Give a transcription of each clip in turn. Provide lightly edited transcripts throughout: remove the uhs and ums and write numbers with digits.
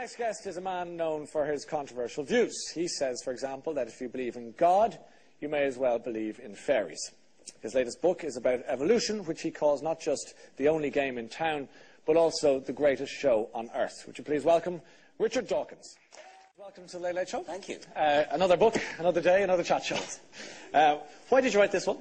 next guest is a man known for his controversial views. He says, for example, that if you believe in God, you may as well believe in fairies. His latest book is about evolution, which he calls not just the only game in town, but also the greatest show on earth. Would you please welcome Richard Dawkins. Welcome to the Late Late Show. Thank you. Another book, another day, another chat show. Why did you write this one?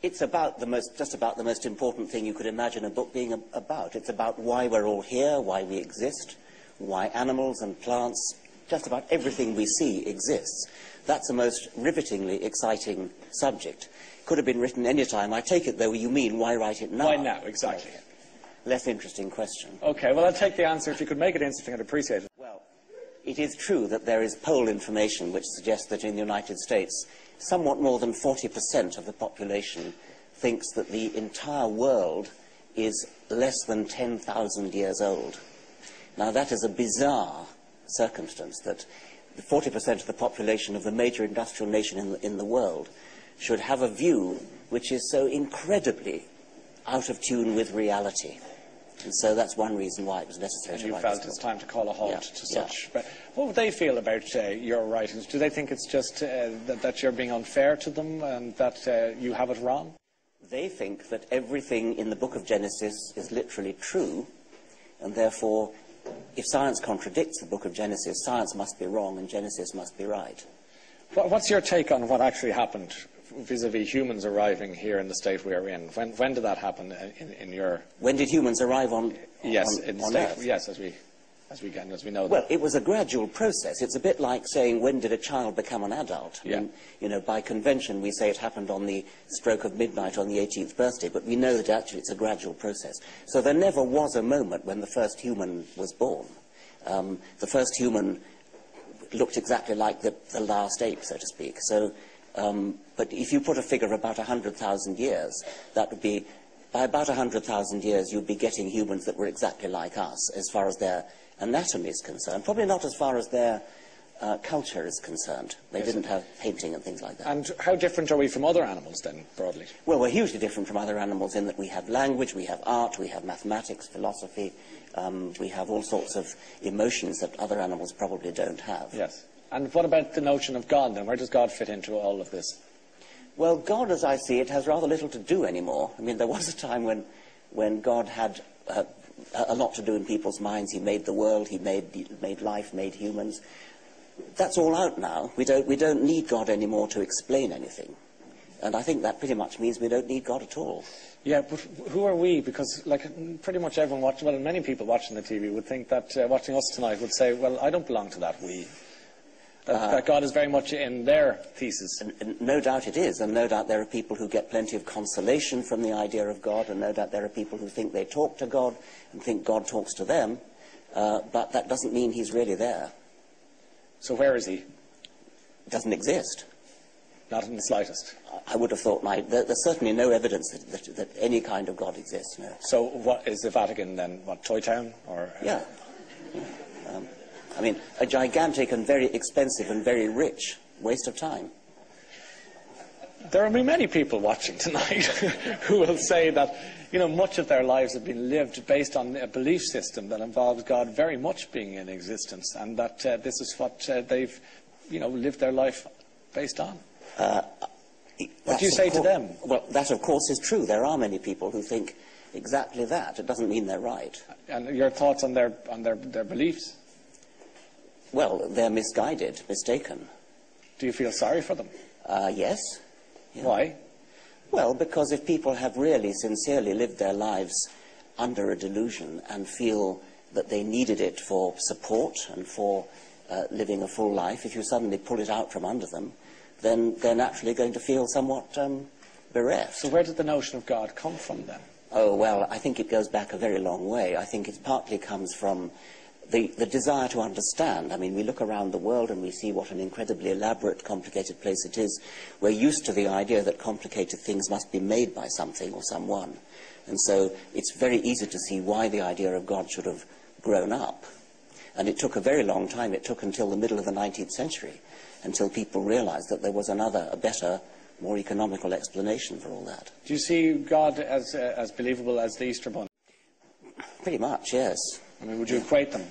It's about just about the most important thing you could imagine a book being about. It's about why we're all here, why we exist, why animals and plants, just about everything we see exists. That's the most rivetingly exciting subject. Could have been written any time. I take it, though, you mean why write it now? Why now, exactly. Less interesting question. Okay, well, I'll take the answer. If you could make it interesting, I'd appreciate it. Well, it is true that there is poll information which suggests that in the United States, somewhat more than 40% of the population thinks that the entire world is less than 10,000 years old. Now, that is a bizarre circumstance, that 40% of the population of the major industrial nation in the world should have a view which is so incredibly out of tune with reality. And so that's one reason why it was necessary to write this book. You felt it's time to call a halt to such. But what would they feel about your writings? Do they think it's just that you're being unfair to them and that you have it wrong? They think that everything in the book of Genesis is literally true, and therefore, if science contradicts the book of Genesis, science must be wrong and Genesis must be right. What's your take on what actually happened vis-à-vis humans arriving here in the state we are in? When did that happen in your... When did humans arrive on Yes, on Earth? Yes, as we know. Well, it was a gradual process. It's a bit like saying, when did a child become an adult? I mean, you know, by convention, we say it happened on the stroke of midnight on the 18th birthday, but we know that actually it's a gradual process. So there never was a moment when the first human was born. The first human looked exactly like the last ape, so to speak. So, but if you put a figure of about 100,000 years, that would be, by about 100,000 years, you'd be getting humans that were exactly like us, as far as their anatomy is concerned. Probably not as far as their culture is concerned. They didn't have painting and things like that. And how different are we from other animals, then, broadly? Well, we're hugely different from other animals in that we have language, we have art, we have mathematics, philosophy, we have all sorts of emotions that other animals probably don't have. Yes. And what about the notion of God, then? Where does God fit into all of this? Well, God, as I see it, has rather little to do anymore. I mean, there was a time when God had a lot to do in people's minds. He made the world, he made life, made humans. That's all out now. We don't need God anymore to explain anything. And I think that pretty much means we don't need God at all. Yeah, but who are we? Because, like, pretty much everyone watching, well, many people watching the TV would think that, watching us tonight, would say, well, I don't belong to that we. That God is very much in their thesis. And no doubt it is, and no doubt there are people who get plenty of consolation from the idea of God, and no doubt there are people who think they talk to God and think God talks to them, but that doesn't mean he's really there. So where is he? Doesn't exist. Not in the slightest. I would have thought there's certainly no evidence that any kind of God exists, no. So what is the Vatican then? What, Toy Town? Or, Yeah. I mean, a gigantic and very expensive and very rich waste of time. There will be many people watching tonight who will say that, you know, much of their lives have been lived based on a belief system that involves God very much being in existence, and that this is what they've, you know, lived their life based on. What do you say to them? Well, that of course is true. There are many people who think exactly that. It doesn't mean they're right. And your thoughts on their beliefs? Well, they're misguided, mistaken. Do you feel sorry for them? Yes. Yeah. Why? Well, because if people have really sincerely lived their lives under a delusion and feel that they needed it for support and for living a full life, if you suddenly pull it out from under them, then they're naturally going to feel somewhat bereft. So where did the notion of God come from then? Oh, well, I think it goes back a very long way. I think it partly comes from the desire to understand. I mean, we look around the world and we see what an incredibly elaborate, complicated place it is. We're used to the idea that complicated things must be made by something or someone. And so it's very easy to see why the idea of God should have grown up. And it took a very long time. It took until the middle of the 19th century until people realized that there was a better, more economical explanation for all that. Do you see God as believable as the Easter Bunny? Pretty much, yes. I mean, would you equate them?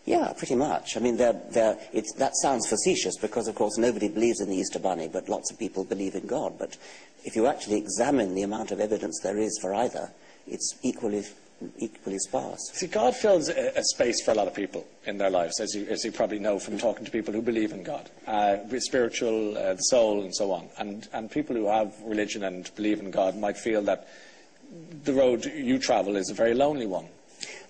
Yeah, pretty much. I mean, that sounds facetious because, of course, nobody believes in the Easter Bunny, but lots of people believe in God. But if you actually examine the amount of evidence there is for either, it's equally sparse. See, God fills a space for a lot of people in their lives, as you probably know from talking to people who believe in God, spiritual, the soul, and so on. And people who have religion and believe in God might feel that the road you travel is a very lonely one.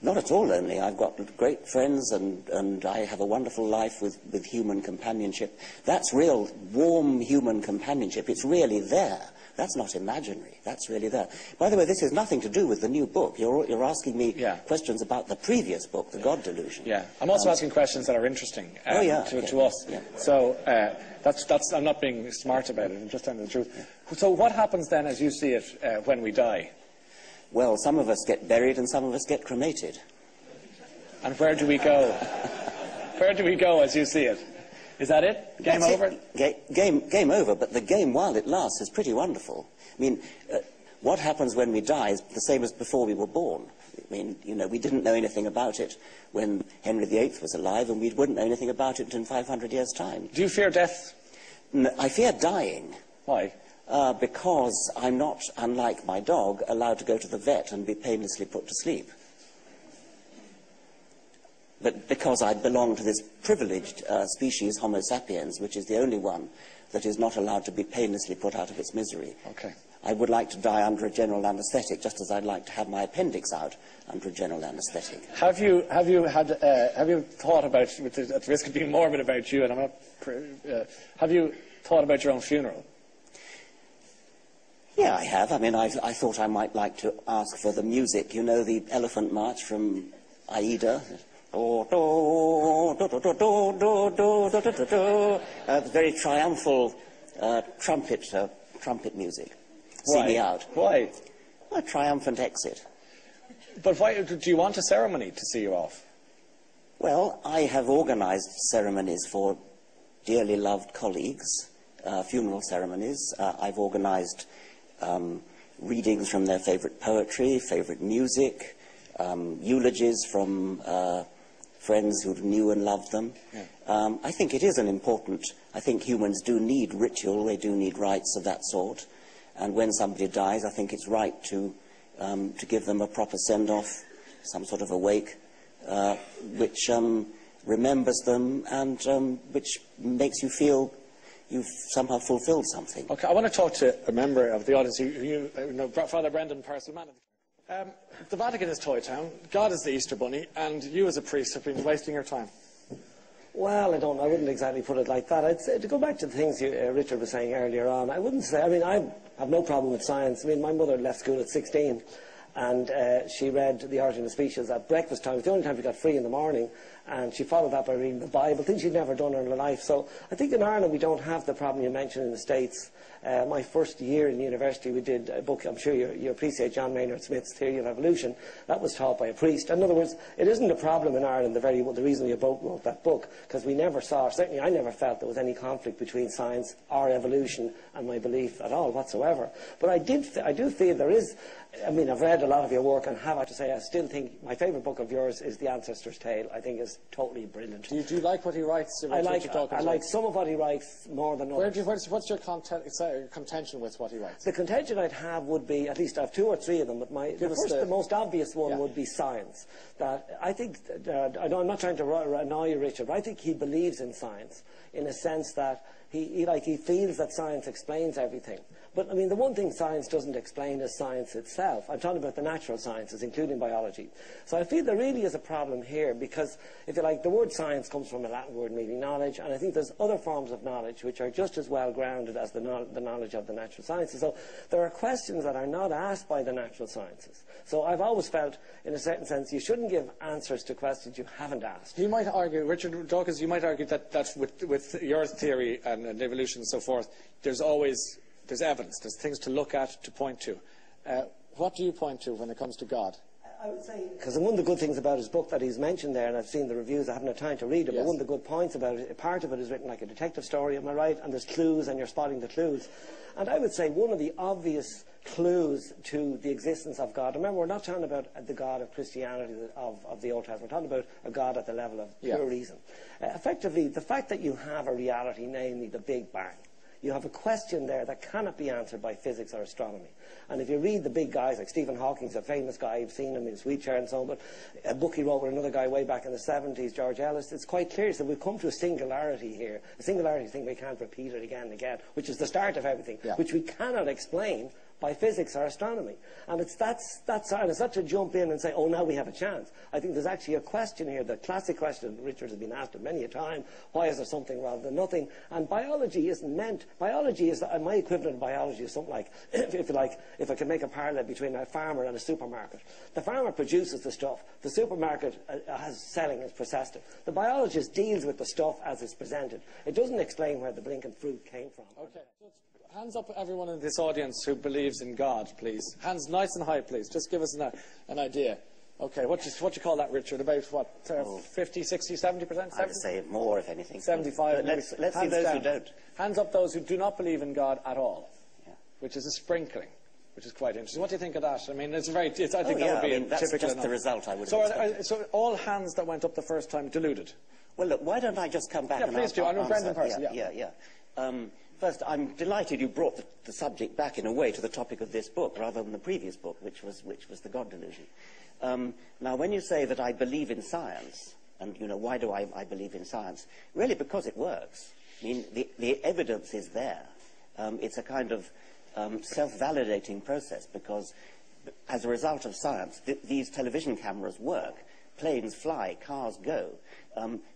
Not at all lonely. I've got great friends and I have a wonderful life with human companionship. That's real, warm human companionship. It's really there. That's not imaginary. That's really there. By the way, this has nothing to do with the new book. You're asking me questions about the previous book, The God Delusion. Yeah. I'm also asking questions that are interesting to us. Yeah. So I'm not being smart about it. I'm just telling the truth. Yeah. So what happens then, as you see it, when we die? Well, some of us get buried and some of us get cremated. And where do we go? Where do we go as you see it? Is that it? Game That's over? Game over, but the game while it lasts is pretty wonderful. I mean, what happens when we die is the same as before we were born. I mean, you know, we didn't know anything about it when Henry VIII was alive, and we wouldn't know anything about it in 500 years' time. Do you fear death? No, I fear dying. Why? Because I'm not, unlike my dog, allowed to go to the vet and be painlessly put to sleep. But because I belong to this privileged species, Homo sapiens, which is the only one that is not allowed to be painlessly put out of its misery. Okay. I would like to die under a general anaesthetic, just as I'd like to have my appendix out under a general anaesthetic. Have you thought about, at the risk of being morbid about you, and I'm not, have you thought about your own funeral? Yeah, I have. I mean, I thought I might like to ask for the music. You know, the Elephant March from Aida. Very triumphal trumpet music. See me out. Why? A triumphant exit. But why do you want a ceremony to see you off? Well, I have organised ceremonies for dearly loved colleagues, funeral ceremonies. I've organised readings from their favourite poetry, favourite music, eulogies from friends who knew and loved them. Yeah. I think it is an important... I think humans do need ritual, they do need rites of that sort. And when somebody dies, I think it's right to give them a proper send-off, some sort of a wake, which remembers them and which makes you feel you've somehow fulfilled something. Okay, I want to talk to a member of the audience you know, Father Brendan Parselman. The Vatican is Toy Town, God is the Easter Bunny, and you as a priest have been wasting your time. Well, I wouldn't exactly put it like that. I'd say, to go back to the things Richard was saying earlier on, I wouldn't say, I mean, I have no problem with science. I mean, my mother left school at 16, and she read The Origin of Species at breakfast time. It was the only time she got free in the morning, and she followed that by reading the Bible, things she'd never done in her life. So I think in Ireland we don't have the problem you mentioned in the States. My first year in university, we did a book, I'm sure you appreciate John Maynard Smith's Theory of Evolution. That was taught by a priest. In other words, it isn't a problem in Ireland, the reason you both wrote that book, because we never saw, certainly I never felt there was any conflict between science or evolution and my belief at all whatsoever. But I do feel there is, I mean, I've read a lot of your work and have to say I still think my favourite book of yours is The Ancestor's Tale. I think is totally brilliant. Do you like what he writes? I like some of what he writes more than others. What's your contention with what he writes? The contention I'd have would be, at least I have two or three of them, but the most obvious one would be science. That I think, I'm not trying to annoy you, Richard, but I think he believes in science in a sense that he feels that science explains everything. But, I mean, the one thing science doesn't explain is science itself. I'm talking about the natural sciences, including biology. So I feel there really is a problem here because, if you like, the word science comes from a Latin word meaning knowledge, and I think there's other forms of knowledge which are just as well grounded as the knowledge of the natural sciences. So there are questions that are not asked by the natural sciences. So I've always felt, in a certain sense, you shouldn't give answers to questions you haven't asked. You might argue, Richard Dawkins, you might argue that with your theory and evolution and so forth, there's evidence, there's things to look at, to point to. What do you point to when it comes to God? I would say, because one of the good things about his book that he's mentioned there, and I've seen the reviews, I haven't had time to read it, but one of the good points about it, part of it is written like a detective story, am I right? And there's clues, and you're spotting the clues. And I would say one of the obvious clues to the existence of God, remember, we're not talking about the God of Christianity, of the Old Testament, we're talking about a God at the level of pure reason. Effectively, the fact that you have a reality, namely the Big Bang, you have a question there that cannot be answered by physics or astronomy. And if you read the big guys, like Stephen Hawking's a famous guy, you've seen him in his wheelchair and so on, but a book he wrote with another guy way back in the 70s, George Ellis, it's quite clear that we've come to a singularity here. A singularity thing we can't repeat it again and again, which is the start of everything, which we cannot explain by physics or astronomy. And it's that's not to jump in and say, oh, now we have a chance. I think there's actually a question here, the classic question Richard has been asked many a time, why is there something rather than nothing? And biology isn't meant, biology is, my equivalent of biology is something like, if you like, if I can make a parallel between a farmer and a supermarket. The farmer produces the stuff, the supermarket has selling, has processed it. The biologist deals with the stuff as it's presented. It doesn't explain where the blinking fruit came from. Okay. Hands up, everyone in this audience who believes in God, please. Hands nice and high, please. Just give us an idea. Okay, what you call that, Richard? About, what, 50, 60, 70%? I would say more, if anything. 75. Let's see those who don't. Hands up those who do not believe in God at all, which is a sprinkling, which is quite interesting. What do you think of that? I mean, it's very. I think that would be that's typical just the result I would have expected. So all hands that went up the first time deluded? Well, look, why don't I just come back and please do. I'm a friend in person. First, I'm delighted you brought the subject back in a way to the topic of this book, rather than the previous book, which was the God delusion. Now, when you say that I believe in science, and why do I believe in science? Really, because it works. I mean, the evidence is there. It's a kind of self-validating process, because as a result of science, these television cameras work. Planes fly, cars go.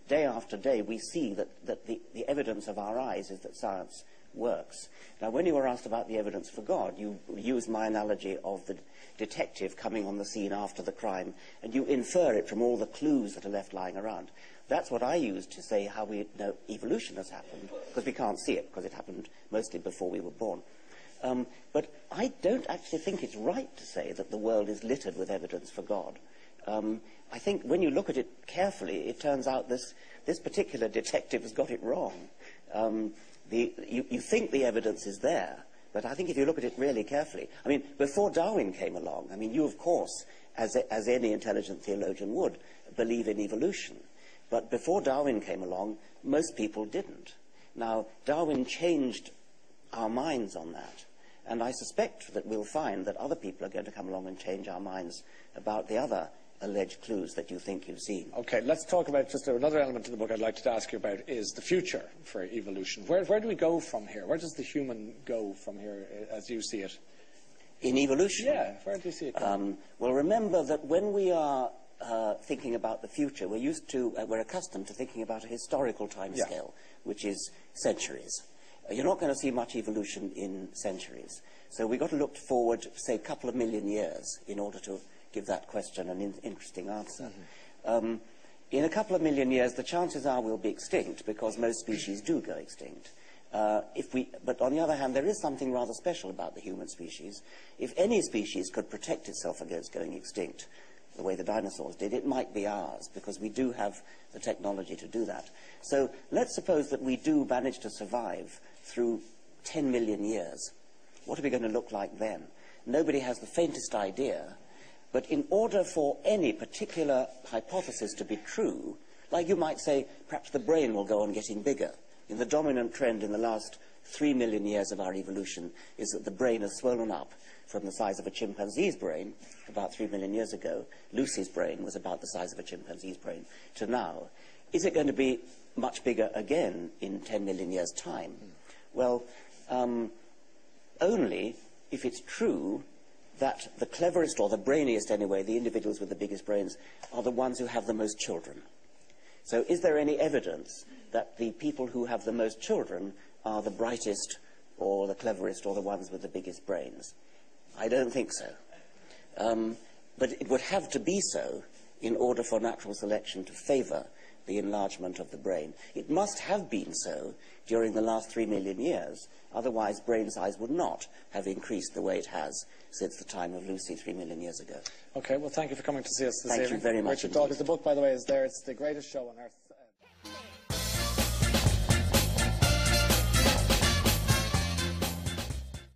Day after day, we see that the evidence of our eyes is that science works. Now, when you were asked about the evidence for God, you used my analogy of the detective coming on the scene after the crime, and you infer it from all the clues that are left lying around. That's what I use to say how we know evolution has happened, because we can't see it, because it happened mostly before we were born. But I don't actually think it's right to say that the world is littered with evidence for God. I think when you look at it carefully, it turns out this particular detective has got it wrong. You think the evidence is there, but I think if you look at it really carefully, I mean, before Darwin came along, I mean, you, of course, as any intelligent theologian would, believe in evolution. But before Darwin came along, most people didn't. Now, Darwin changed our minds on that. And I suspect that we'll find that other people are going to come along and change our minds about the other alleged clues that you think you've seen. Okay, let's talk about just another element of the book I'd like to ask you about is the future for evolution. Where do we go from here? Where does the human go from here as you see it? In evolution? Yeah, where do you see it going? Well, remember that when we are thinking about the future, we're accustomed to thinking about a historical timescale, which is centuries. You're not going to see much evolution in centuries. So we've got to look forward, say, a couple of million years in order to give that question an interesting answer. In a couple of million years, the chances are we'll be extinct, because most species do go extinct. But on the other hand, there is something rather special about the human species. If any species could protect itself against going extinct, the way the dinosaurs did, it might be ours, because we do have the technology to do that. So let's suppose that we do manage to survive through 10 million years. What are we going to look like then? Nobody has the faintest idea. But in order for any particular hypothesis to be true, like you might say, perhaps the brain will go on getting bigger. The dominant trend in the last 3 million years of our evolution is that the brain has swollen up from the size of a chimpanzee's brain about 3 million years ago. Lucy's brain was about the size of a chimpanzee's brain to now. Is it going to be much bigger again in 10 million years' time? Well, only if it's true that the cleverest, or the brainiest anyway, the individuals with the biggest brains, are the ones who have the most children. So is there any evidence that the people who have the most children are the brightest, or the cleverest, or the ones with the biggest brains? I don't think so. But it would have to be so in order for natural selection to favour the enlargement of the brain. It must have been so during the last 3 million years. Otherwise, brain size would not have increased the way it has since the time of Lucy 3 million years ago. Okay, well, thank you for coming to see us this evening. Thank you very much. Richard Dawkins. The book, by the way, is there. It's The Greatest Show on Earth.